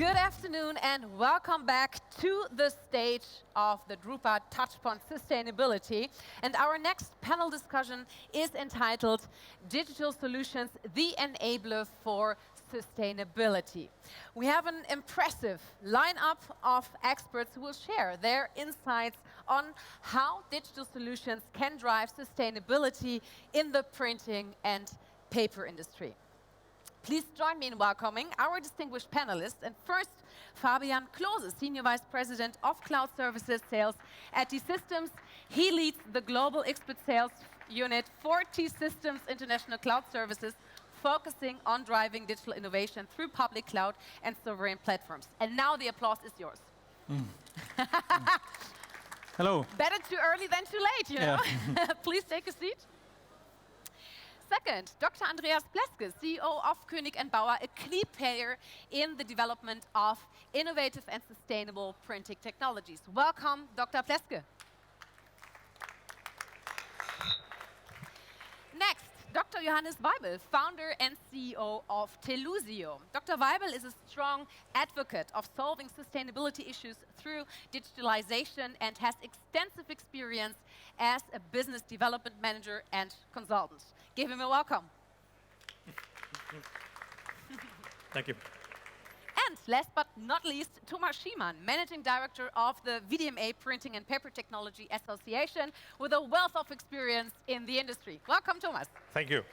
Good afternoon and welcome back to the stage of the drupa Touchpoint Sustainability. And our next panel discussion is entitled Digital Solutions, the Enabler for Sustainability. We have an impressive lineup of experts who will share their insights on how digital solutions can drive sustainability in the printing and paper industry. Please join me in welcoming our distinguished panelists. And first, Fabian Klose, Senior Vice President of Cloud Services Sales at T-Systems. He leads the Global Expert Sales Unit for T-Systems International Cloud Services, focusing on driving digital innovation through public cloud and sovereign platforms. And now the applause is yours. Hello. Better too early than too late, you know. Please take a seat. Second, Dr. Andreas Pleske, CEO of König & Bauer, a key player in the development of innovative and sustainable printing technologies. Welcome, Dr. Pleske. Next, Dr. Johannes Weibel, founder and CEO of Telusio. Dr. Weibel is a strong advocate of solving sustainability issues through digitalization and has extensive experience as a business development manager and consultant. Give him a welcome. Thank you. And last but not least, Thomas Schiemann, Managing Director of the VDMA Printing and Paper Technology Association, with a wealth of experience in the industry. Welcome, Thomas. Thank you.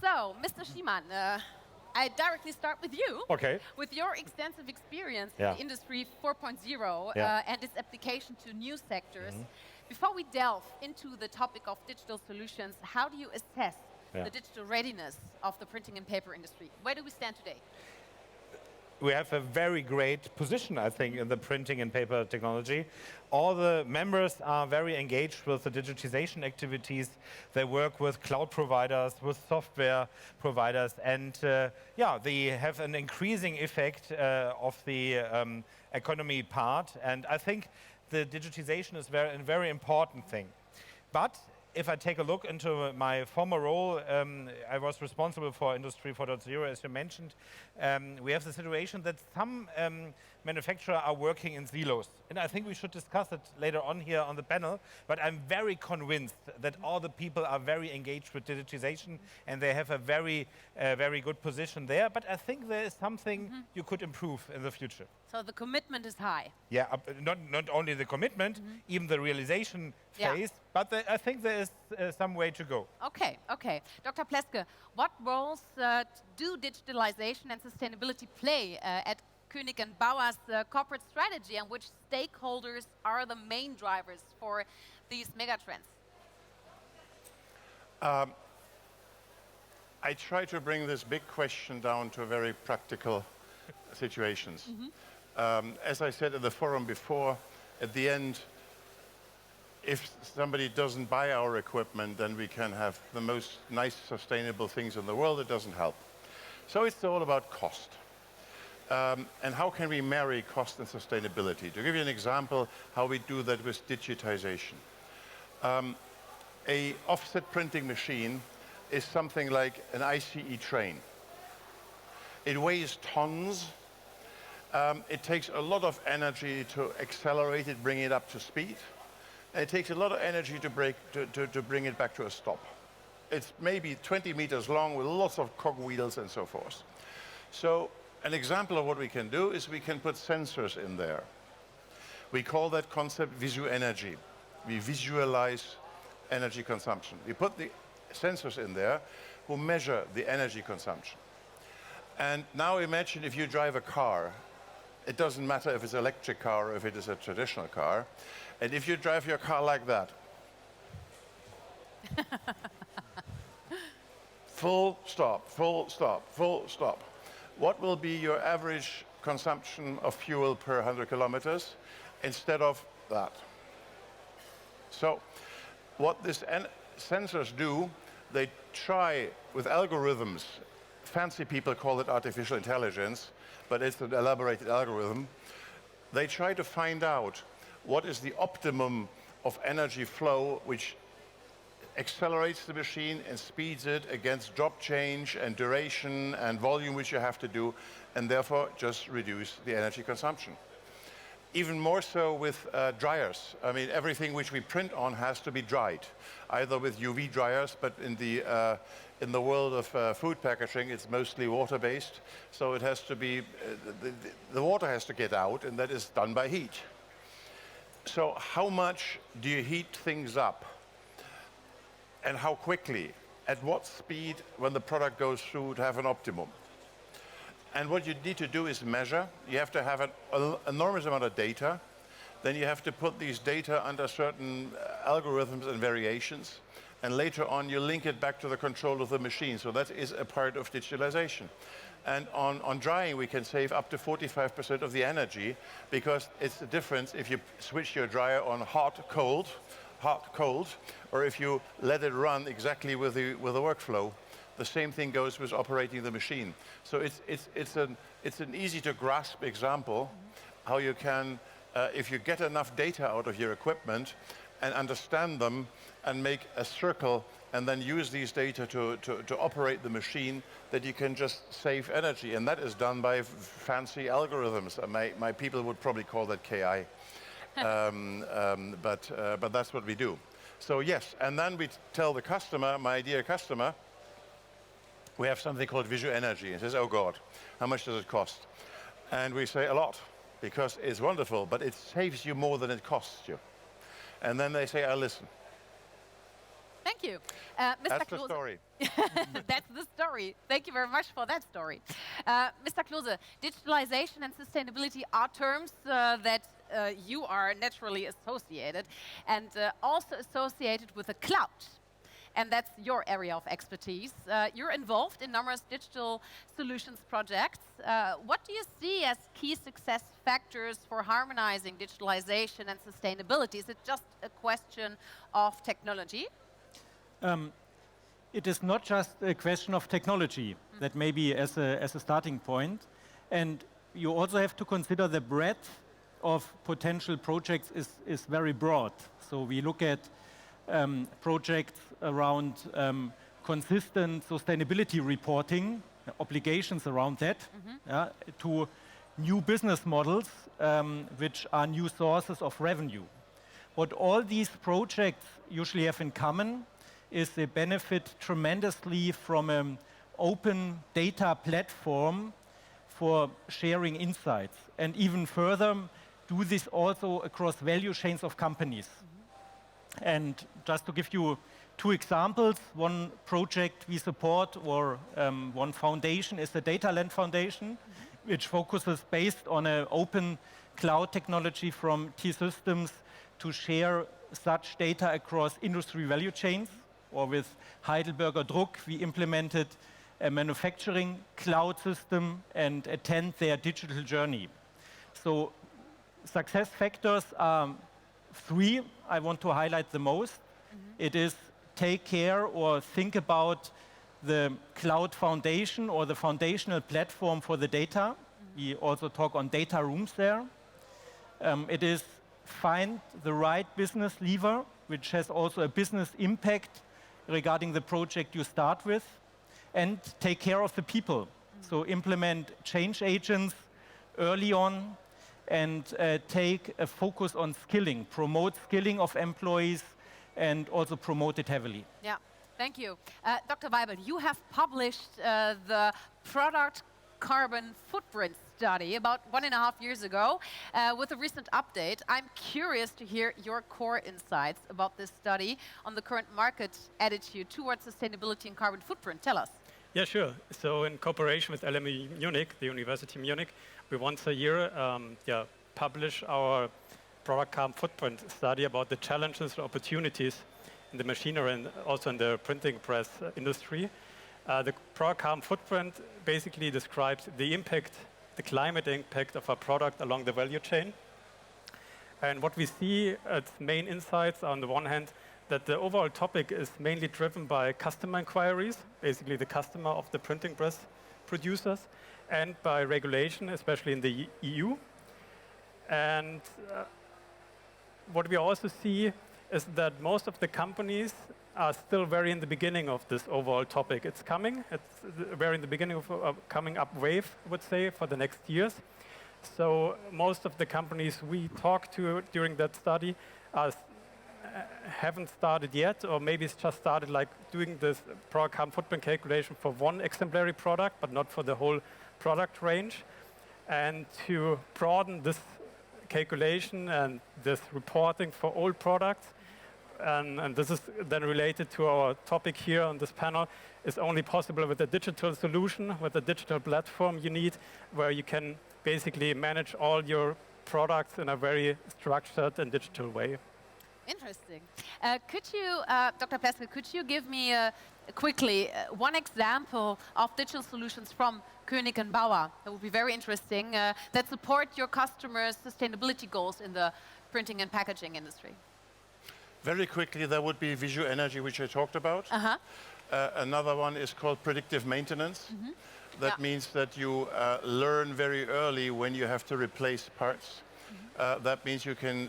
So, Mr. Schiemann, I directly start with you. Okay. With your extensive experience in the Industry 4.0 and its application to new sectors, before we delve into the topic of digital solutions, how do you assess the digital readiness of the printing and paper industry? Where do we stand today? We have a very great position, I think, in the printing and paper technology. All the members are very engaged with the digitization activities. They work with cloud providers, with software providers, and they have an increasing effect of the economy part. And I think the digitization is a very important thing. But if I take a look into my former role, I was responsible for Industry 4.0, as you mentioned. We have the situation that some manufacturers are working in silos. And I think we should discuss it later on here on the panel. But I'm very convinced that all the people are very engaged with digitization and they have a very good position there. But I think there is something you could improve in the future. So the commitment is high. Yeah, not only the commitment, even the realization phase, but I think there is some way to go. Okay. Dr. Pleske, what roles do digitalization and sustainability play at König & Bauer's corporate strategy, and which stakeholders are the main drivers for these megatrends? I try to bring this big question down to very practical situations. As I said in the forum before, at the end, if somebody doesn't buy our equipment, then we can have the most nice sustainable things in the world. It doesn't help. So it's all about cost. And how can we marry cost and sustainability? To give you an example, how we do that with digitization. A offset printing machine is something like an ICE train. It weighs tons. It takes a lot of energy to accelerate it, bring it up to speed. And it takes a lot of energy to bring it back to a stop. It's maybe 20 meters long with lots of cogwheels and so forth. So an example of what we can do is we can put sensors in there. We call that concept visu energy. We visualize energy consumption. We put the sensors in there who measure the energy consumption. And now imagine if you drive a car. It doesn't matter if it's an electric car or if it is a traditional car. And if you drive your car like that, full stop, full stop, full stop, what will be your average consumption of fuel per 100 kilometers instead of that? So what these sensors do, they try with algorithms. Fancy people call it artificial intelligence, but it's an elaborated algorithm. They try to find out what is the optimum of energy flow which accelerates the machine and speeds it against job change and duration and volume which you have to do, and therefore just reduce the energy consumption. Even more so with dryers. I mean, everything which we print on has to be dried, either with UV dryers, but in the world of food packaging, it's mostly water-based, so it has to be, the water has to get out, and that is done by heat. So how much do you heat things up? And how quickly? At what speed when the product goes through to have an optimum? And what you need to do is measure. You have to have an enormous amount of data. Then you have to put these data under certain algorithms and variations. And later on, you link it back to the control of the machine. So that is a part of digitalization. And on drying, we can save up to 45% of the energy, because it's the difference if you switch your dryer on hot, cold, or if you let it run exactly with the workflow. The same thing goes with operating the machine. So it's an easy to grasp example how you can, if you get enough data out of your equipment and understand them and make a circle and then use these data to operate the machine, that you can just save energy. And that is done by fancy algorithms. My people would probably call that KI. But that's what we do. So yes, and then we tell the customer, my dear customer, we have something called visual energy. It says, oh God, how much does it cost? And we say a lot, because it's wonderful, but it saves you more than it costs you. And then they say, I listen. Thank you. Mr. That's Klose. the story. That's the story. Thank you very much for that story. Mr. Klose, digitalization and sustainability are terms that you are naturally associated, and also associated with the cloud. And that's your area of expertise. You're involved in numerous digital solutions projects. What do you see as key success factors for harmonizing digitalization and sustainability? Is it just a question of technology? It is not just a question of technology, that may be as a starting point. And you also have to consider the breadth of potential projects is very broad. So we look at projects around consistent sustainability reporting, obligations around that, to new business models, which are new sources of revenue. What all these projects usually have in common is they benefit tremendously from an open data platform for sharing insights, and even further, do this also across value chains of companies. And just to give you two examples, one project we support, or one foundation, is the Data Land Foundation, which focuses based on an open cloud technology from T-Systems to share such data across industry value chains. Or with Heidelberger Druck, we implemented a manufacturing cloud system and attend their digital journey. So success factors are three I want to highlight the most. It is take care or think about the cloud foundation or the foundational platform for the data. We also talk on data rooms there. It is find the right business lever, which has also a business impact regarding the project you start with, and take care of the people. So implement change agents early on, and take a focus on skilling, promote skilling of employees, and also promote it heavily. Yeah, thank you. Dr. Weibel, you have published the product carbon footprint study about 1.5 years ago with a recent update. I'm curious to hear your core insights about this study on the current market attitude towards sustainability and carbon footprint. Tell us. Yeah, sure. So in cooperation with LMU Munich, the University of Munich, we once a year publish our product carbon footprint study about the challenges and opportunities in the machinery and also in the printing press industry. The product carbon footprint basically describes the impact, the climate impact of our product along the value chain. And what we see as main insights are, on the one hand, that the overall topic is mainly driven by customer inquiries, basically the customer of the printing press producers, and by regulation, especially in the EU. And what we also see is that most of the companies are still very in the beginning of this overall topic. It's coming. It's very in the beginning of a coming up wave, I would say, for the next years. So most of the companies we talked to during that study haven't started yet, or maybe it's just started like doing this product carbon footprint calculation for one exemplary product, but not for the whole product range. And to broaden this calculation and this reporting for all products, and this is then related to our topic here on this panel, is only possible with a digital solution, with a digital platform you need, where you can basically manage all your products in a very structured and digital way. Interesting. Could you, Dr. Pleske, could you give me quickly one example of digital solutions from Koenig & Bauer? That would be very interesting, that support your customers' sustainability goals in the printing and packaging industry. Very quickly, there would be visual energy, which I talked about. Another one is called predictive maintenance. That means that you learn very early when you have to replace parts. That means you can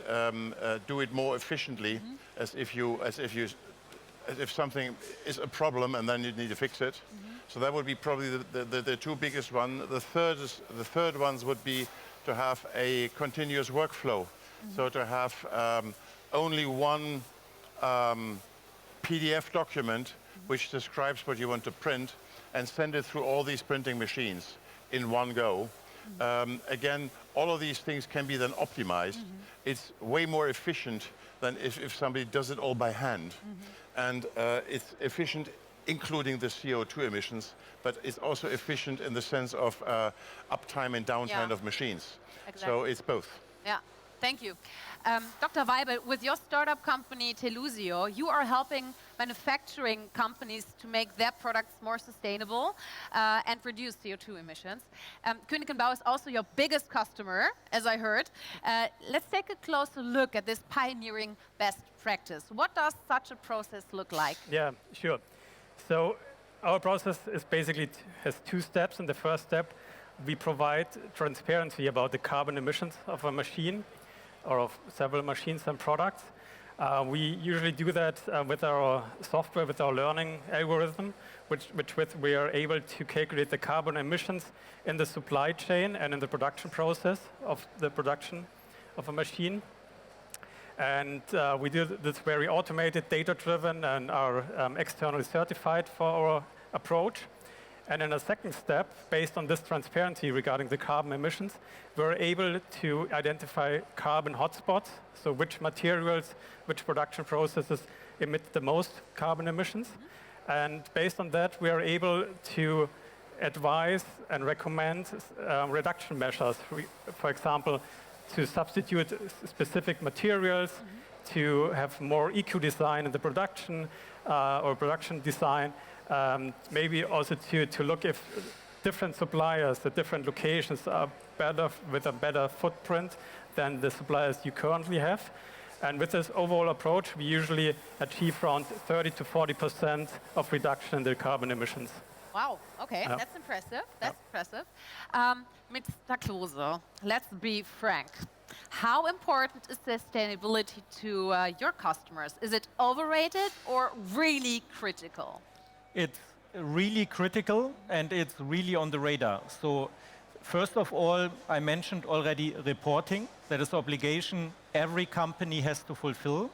do it more efficiently, as if something is a problem and then you need to fix it. So that would be probably the two biggest ones. The third ones would be to have a continuous workflow. So to have only one PDF document which describes what you want to print and send it through all these printing machines in one go. Again, all of these things can be then optimized. It's way more efficient than if somebody does it all by hand. And it's efficient, including the CO2 emissions, but it's also efficient in the sense of uptime and downtime of machines. Exactly. So it's both. Yeah, thank you. Dr. Weibel, with your startup company Telusio, you are helping manufacturing companies to make their products more sustainable and reduce CO2 emissions. Koenig & Bauer is also your biggest customer, as I heard. Let's take a closer look at this pioneering best practice. What does such a process look like? Yeah, sure. So our process is basically has two steps. In the first step, we provide transparency about the carbon emissions of a machine or of several machines and products. We usually do that with our software, with our learning algorithm, which with we are able to calculate the carbon emissions in the supply chain and in the production process of the production of a machine. And we do this very automated, data-driven, and are externally certified for our approach. And in a second step, based on this transparency regarding the carbon emissions, we're able to identify carbon hotspots, so which materials, which production processes emit the most carbon emissions. And based on that, we are able to advise and recommend reduction measures, for example, to substitute specific materials, to have more eco-design in the production or production design, maybe also to look if different suppliers at different locations are better with a better footprint than the suppliers you currently have. And with this overall approach, we usually achieve around 30 to 40% of reduction in the carbon emissions. Wow, okay, that's impressive. That's impressive. Mr. Klose, let's be frank. How important is sustainability to your customers? Is it overrated or really critical? It's really critical and it's really on the radar. So first of all, I mentioned already reporting. That is an obligation every company has to fulfill.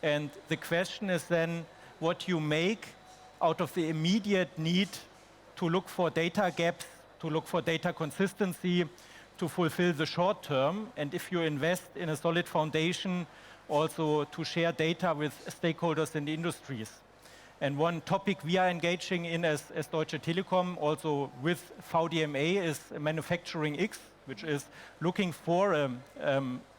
And the question is then what you make out of the immediate need to look for data gaps, to look for data consistency, to fulfill the short term. And if you invest in a solid foundation, also to share data with stakeholders in the industries. And one topic we are engaging in as Deutsche Telekom, also with VDMA, is Manufacturing X, which is looking for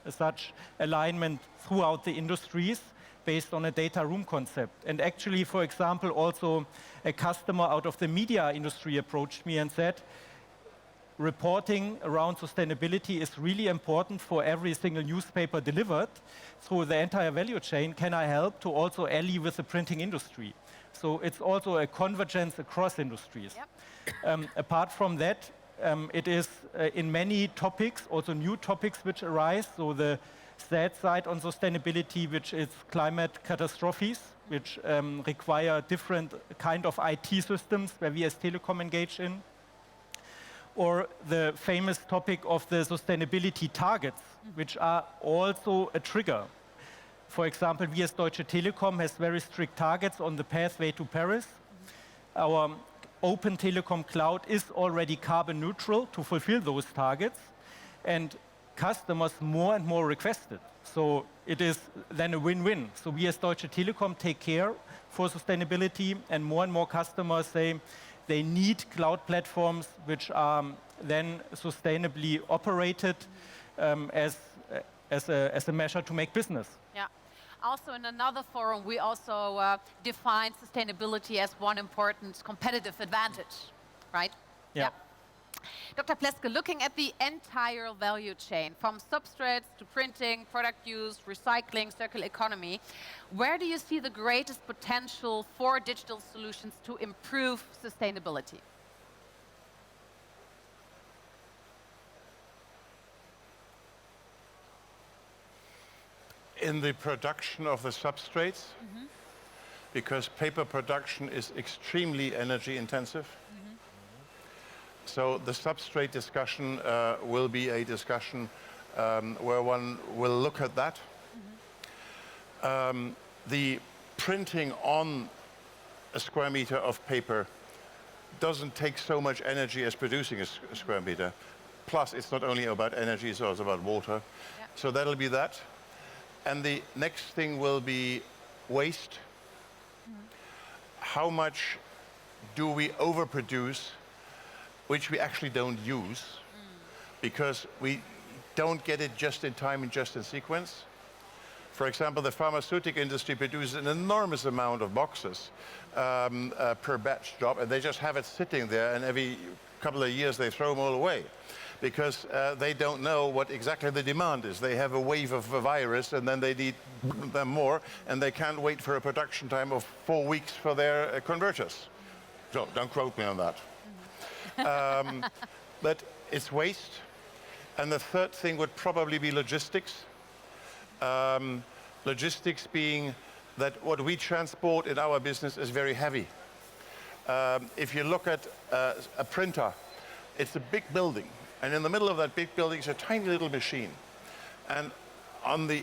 such alignment throughout the industries based on a data room concept. And actually, for example, also a customer out of the media industry approached me and said, reporting around sustainability is really important for every single newspaper delivered through the entire value chain. Can I help to also ally with the printing industry? So it's also a convergence across industries. Yep. Apart from that, it is in many topics, also new topics which arise. So the sad side on sustainability, which is climate catastrophes, which require different kind of IT systems where we as Telecom engage in. Or the famous topic of the sustainability targets, which are also a trigger. For example, we as Deutsche Telekom has very strict targets on the pathway to Paris. Our open telecom cloud is already carbon neutral to fulfill those targets, and customers more and more request it. So it is then a win-win. So we as Deutsche Telekom take care for sustainability, and more customers say they need cloud platforms which are then sustainably operated as a measure to make business. Yeah. Also, in another forum, we also defined sustainability as one important competitive advantage, right? Yeah. Dr. Pleske, looking at the entire value chain, from substrates to printing, product use, recycling, circular economy, where do you see the greatest potential for digital solutions to improve sustainability? In the production of the substrates, because paper production is extremely energy intensive. So the substrate discussion will be a discussion where one will look at that. The printing on a square meter of paper doesn't take so much energy as producing a square meter. Plus, it's not only about energy, it's also about water. Yeah. So that'll be that. And the next thing will be waste. How much do we overproduce, which we actually don't use, because we don't get it just in time and just in sequence? For example, the pharmaceutical industry produces an enormous amount of boxes per batch job, and they just have it sitting there, and every couple of years they throw them all away, because they don't know what exactly the demand is. They have a wave of a virus, and then they need them more, and they can't wait for a production time of 4 weeks for their converters. So don't quote me on that. But it's waste. And the third thing would probably be logistics. Logistics being that what we transport in our business is very heavy. If you look at a printer, it's a big building. And in the middle of that big building is a tiny little machine. And on the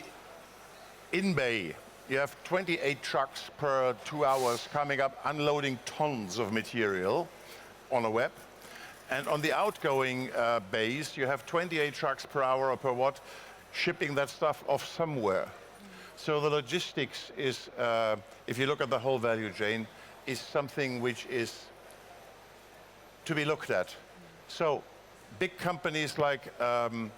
in-bay, you have 28 trucks per 2 hours coming up, unloading tons of material on a web. And on the outgoing bays, you have 28 trucks per hour or per watt shipping that stuff off somewhere. So the logistics is, if you look at the whole value chain, is something which is to be looked at. So big companies like an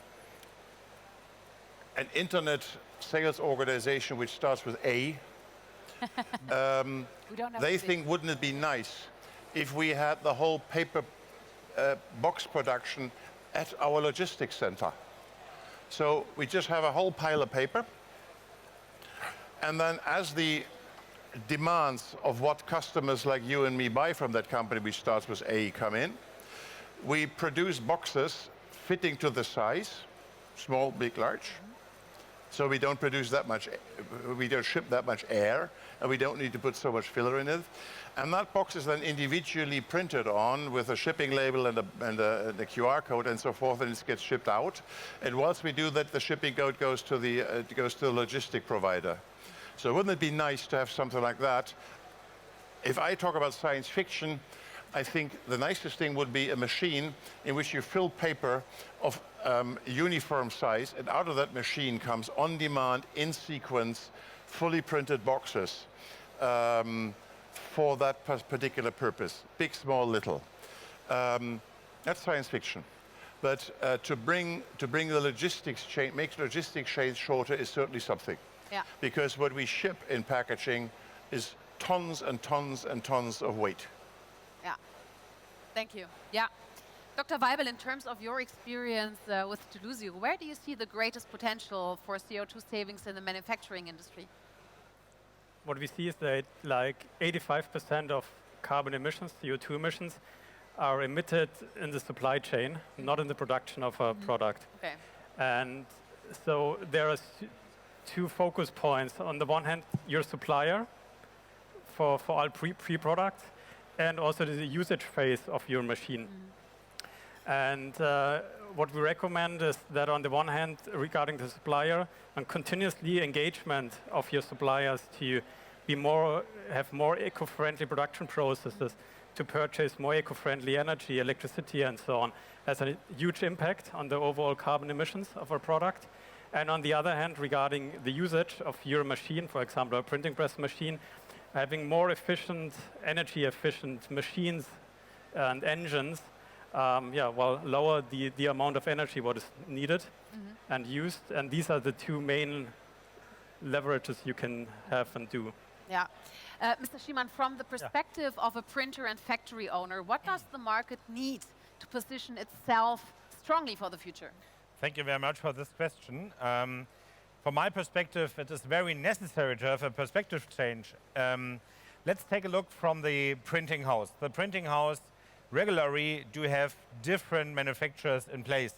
internet sales organization which starts with A, they think, wouldn't it be nice if we had the whole paper box production at our logistics center? So we just have a whole pile of paper, and then as the demands of what customers like you and me buy from that company, which starts with A, come in, we produce boxes fitting to the size, small, big, large. So we don't produce that much, we don't ship that much air, and we don't need to put so much filler in it. And that box is then individually printed on with a shipping label and a QR code and so forth, and it gets shipped out. And once we do that, the shipping code goes to the logistic provider. So wouldn't it be nice to have something like that? If I talk about science fiction, I think the nicest thing would be a machine in which you fill paper of uniform size, and out of that machine comes on demand, in sequence, fully printed boxes for that particular purpose, big, small, little. That's science fiction. But to bring the logistics chain, make logistics chains shorter is certainly something. Yeah. Because what we ship in packaging is tons and tons and tons of weight. Yeah. Thank you. Yeah. Dr. Weibel, in terms of your experience with Toulouse, where do you see the greatest potential for CO2 savings in the manufacturing industry? What we see is that like 85% of carbon emissions, CO2 emissions, are emitted in the supply chain, not in the production of a product. Okay. And So there are two focus points. On the one hand, your supplier for all pre-products, and also the usage phase of your machine. And what we recommend is that on the one hand, regarding the supplier, and continuously engagement of your suppliers to have more eco-friendly production processes, to purchase more eco-friendly energy, electricity, and so on, has a huge impact on the overall carbon emissions of our product. And on the other hand, regarding the usage of your machine, for example, a printing press machine, having more efficient, energy-efficient machines and engines, lower the amount of energy what is needed and used. And these are the two main leverages you can have and do. Yeah. Mr. Schiemann, from the perspective of a printer and factory owner, what does the market need to position itself strongly for the future? Thank you very much for this question. From my perspective, it is very necessary to have a perspective change. Let's take a look from the printing house. The printing house regularly do have different manufacturers in place.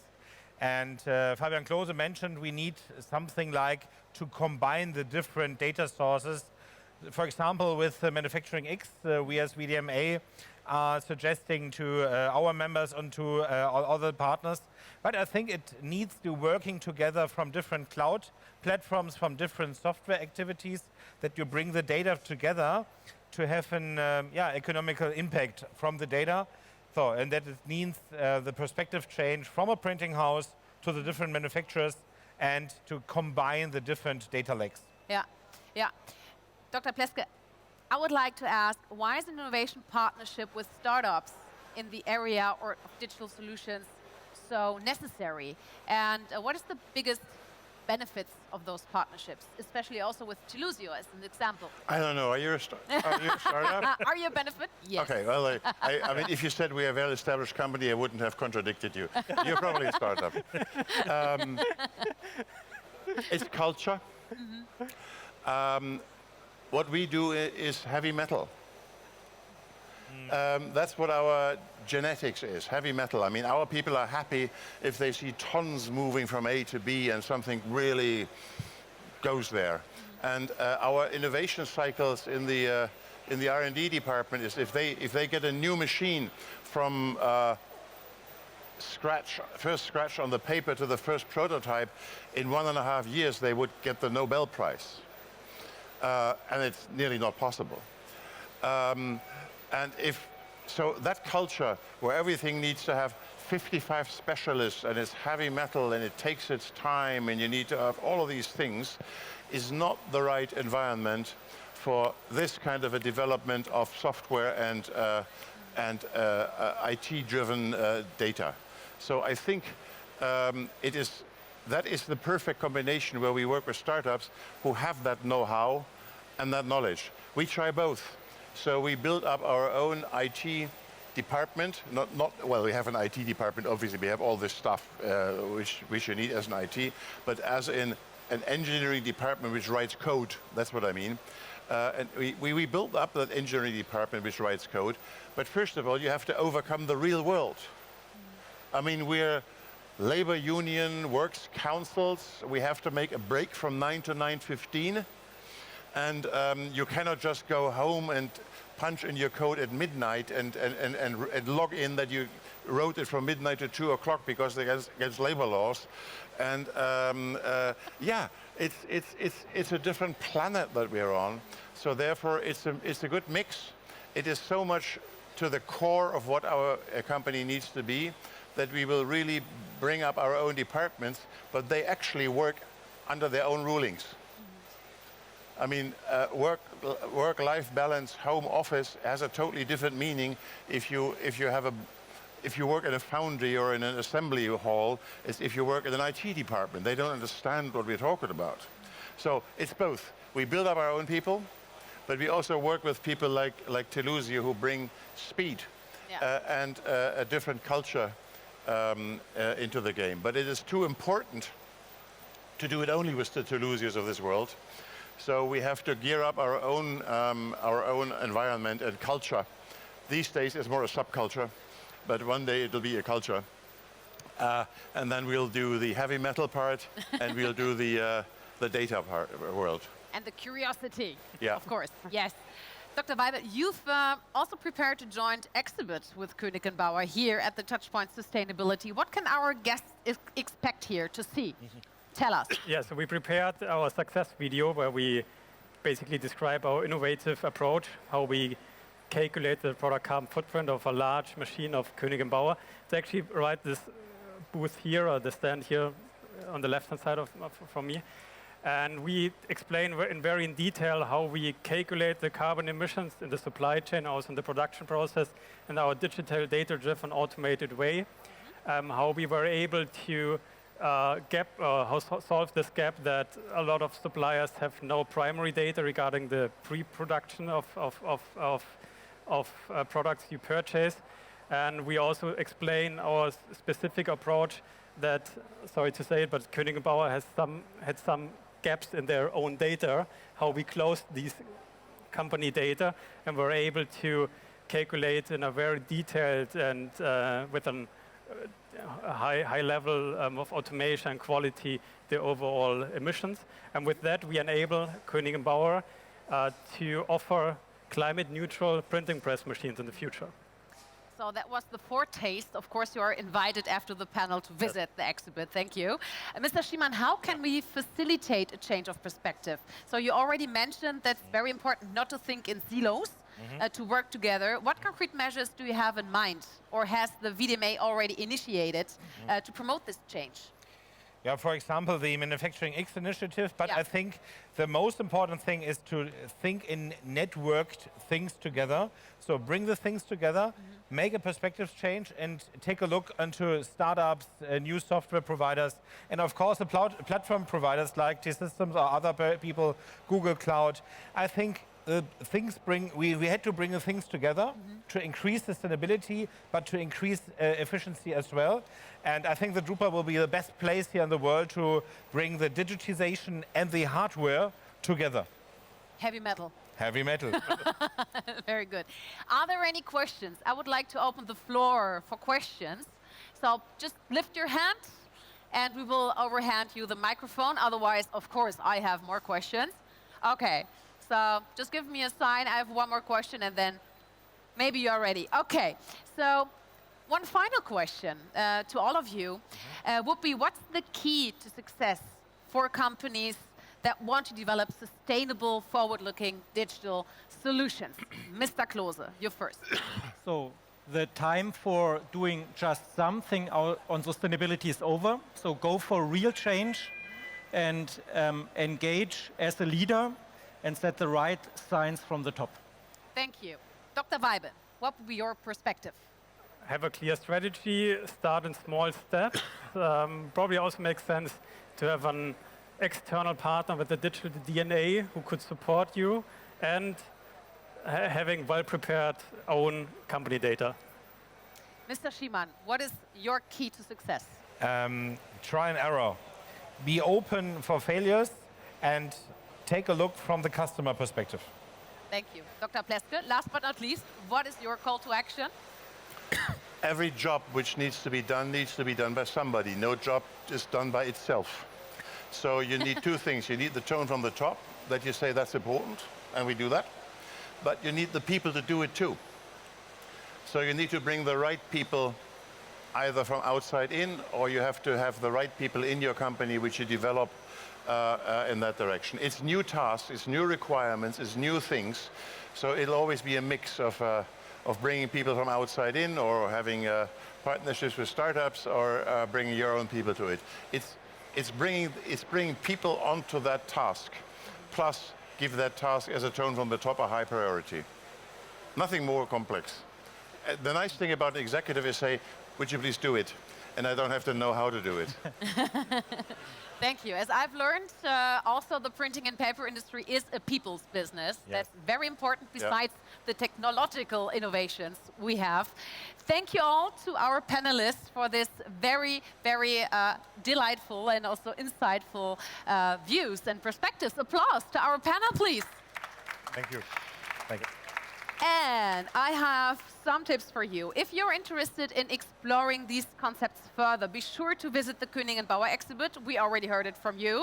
And Fabian Klose mentioned we need something like to combine the different data sources. For example, with Manufacturing X, we as VDMA are suggesting to our members and to all other partners. But I think it needs to working together from different cloud platforms, from different software activities, that you bring the data together to have an economical impact from the data. So, and that it means the perspective change from a printing house to the different manufacturers and to combine the different data lakes. Yeah, yeah. Dr. Pleske, I would like to ask, why is an innovation partnership with startups in the area of digital solutions so necessary? And what is the biggest benefits of those partnerships, especially also with Telusio as an example? I don't know. Are you a startup? Are you a benefit? Yes. Okay, well, I mean, if you said we're a well-established company, I wouldn't have contradicted you. You're probably a startup. It's culture. What we do is heavy metal. That's what our genetics is, heavy metal. I mean, our people are happy if they see tons moving from A to B and something really goes there. And our innovation cycles in the R&D department is if they get a new machine from first scratch on the paper to the first prototype, in 1.5 years they would get the Nobel Prize. And it's nearly not possible. So that culture where everything needs to have 55 specialists and it's heavy metal and it takes its time and you need to have all of these things is not the right environment for this kind of a development of software and IT-driven data. So I think that is the perfect combination where we work with startups who have that know-how and that knowledge. We try both. So we build up our own IT department. Well, we have an IT department, obviously. We have all this stuff which you need as an IT, but as in an engineering department which writes code, that's what I mean. And we built up that engineering department which writes code. But first of all, you have to overcome the real world. I mean, we're labor union, works councils. We have to make a break from 9 to 9:15. And you cannot just go home and punch in your code at midnight and log in that you wrote it from midnight to 2 o'clock because against labor laws. And it's a different planet that we're on. So therefore, it's a good mix. It is so much to the core of what our company needs to be that we will really bring up our own departments, but they actually work under their own rulings. I mean, work-life balance, home office has a totally different meaning if you work in a foundry or in an assembly hall as if you work in an IT department. They don't understand what we're talking about. So it's both. We build up our own people, but we also work with people like Telusio who bring speed and a different culture into the game. But it is too important to do it only with the Telusios of this world. So we have to gear up our own environment and culture. These days it's more a subculture, but one day it'll be a culture. And then we'll do the heavy metal part, and we'll do the data part world. And the curiosity, Yeah. of course. Yes. Dr. Weibel, you've also prepared a joint exhibit with Koenig & Bauer here at the Touchpoint Sustainability. What can our guests expect here to see? Tell us. Yeah, so we prepared our success video where we basically describe our innovative approach, how we calculate the product carbon footprint of a large machine of Koenig & Bauer. It's actually right this booth here, or the stand here on the left-hand side from me. And we explain very in detail how we calculate the carbon emissions in the supply chain, also in the production process, in our digital data-driven automated way. How we were able to solve this gap that a lot of suppliers have no primary data regarding the pre-production of products you purchase. And we also explain our specific approach that, sorry to say it, but Koenig & Bauer had some gaps in their own data, how we closed these company data and were able to calculate in a very detailed and with a high level of automation and quality the overall emissions. And with that, we enable Koenig & Bauer to offer climate neutral printing press machines in the future. So that was the foretaste. Of course, you are invited after the panel to visit the exhibit. Thank you. Mr. Schiemann, how can we facilitate a change of perspective? So you already mentioned that it's very important not to think in silos, to work together. What concrete measures do you have in mind, or has the VDMA already initiated to promote this change? Yeah, for example, the Manufacturing X initiative, but Yeah. I think the most important thing is to think in networked things together. So bring the things together, make a perspective change, and take a look into startups, new software providers, and of course the platform providers like T-Systems or other people, Google Cloud. I think we had to bring the things together to increase sustainability, but to increase efficiency as well. And I think the drupa will be the best place here in the world to bring the digitization and the hardware together. Heavy metal. Heavy metal. Very good. Are there any questions? I would like to open the floor for questions. So just lift your hand and we will overhand you the microphone. Otherwise, of course, I have more questions. Okay, so just give me a sign. I have one more question and then maybe you're ready. Okay, so one final question to all of you would be, what's the key to success for companies that want to develop sustainable, forward-looking digital solutions? Mr. Klose, you first. So the time for doing just something on sustainability is over. So go for real change and engage as a leader and set the right signs from the top. Thank you. Dr. Weibel, what would be your perspective? Have a clear strategy, start in small steps. Probably also makes sense to have an external partner with the digital DNA who could support you, and having well-prepared own company data. Mr. Schiemann, what is your key to success? Try and error. Be open for failures and take a look from the customer perspective. Thank you. Dr. Pleske, last but not least, what is your call to action? Every job which needs to be done by somebody. No job is done by itself. So you need two things. You need the tone from the top, that you say that's important, and we do that. But you need the people to do it too. So you need to bring the right people either from outside in, or you have to have the right people in your company which you develop in that direction. It's new tasks, it's new requirements, it's new things. So it'll always be a mix of bringing people from outside in, or having partnerships with startups, or bringing your own people to it. It's bringing people onto that task, plus give that task as a tone from the top a high priority. Nothing more complex. The nice thing about executive is say, would you please do it? And I don't have to know how to do it. Thank you. As I've learned, also the printing and paper industry is a people's business. Yeah. That's very important besides the technological innovations we have. Thank you all to our panelists for this very, very delightful and also insightful views and perspectives. Applause to our panel, please. Thank you. Thank you. And I have some tips for you. If you're interested in exploring these concepts further, be sure to visit the Koenig & Bauer exhibit. We already heard it from you.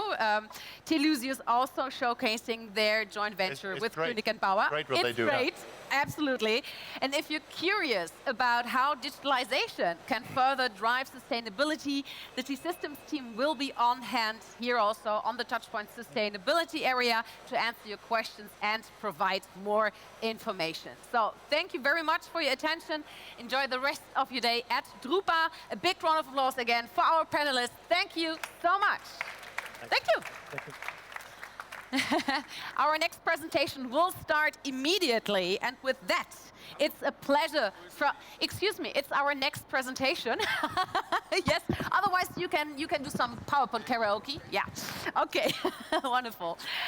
Telusi is also showcasing their joint venture It's with great. Koenig & Bauer. Great what it's they do. great, absolutely. And if you're curious about how digitalization can further drive sustainability, the T-Systems team will be on hand here also on the Touchpoint Sustainability area to answer your questions and provide more information. So thank you very much for your attention. Enjoy the rest of your day at drupa. A big round of applause again for our panelists. Thank you so much. Thank you. Our next presentation will start immediately, and with that, it's a pleasure. Excuse me, it's our next presentation. Yes. Otherwise, you can do some PowerPoint karaoke. Yeah. Okay. Wonderful.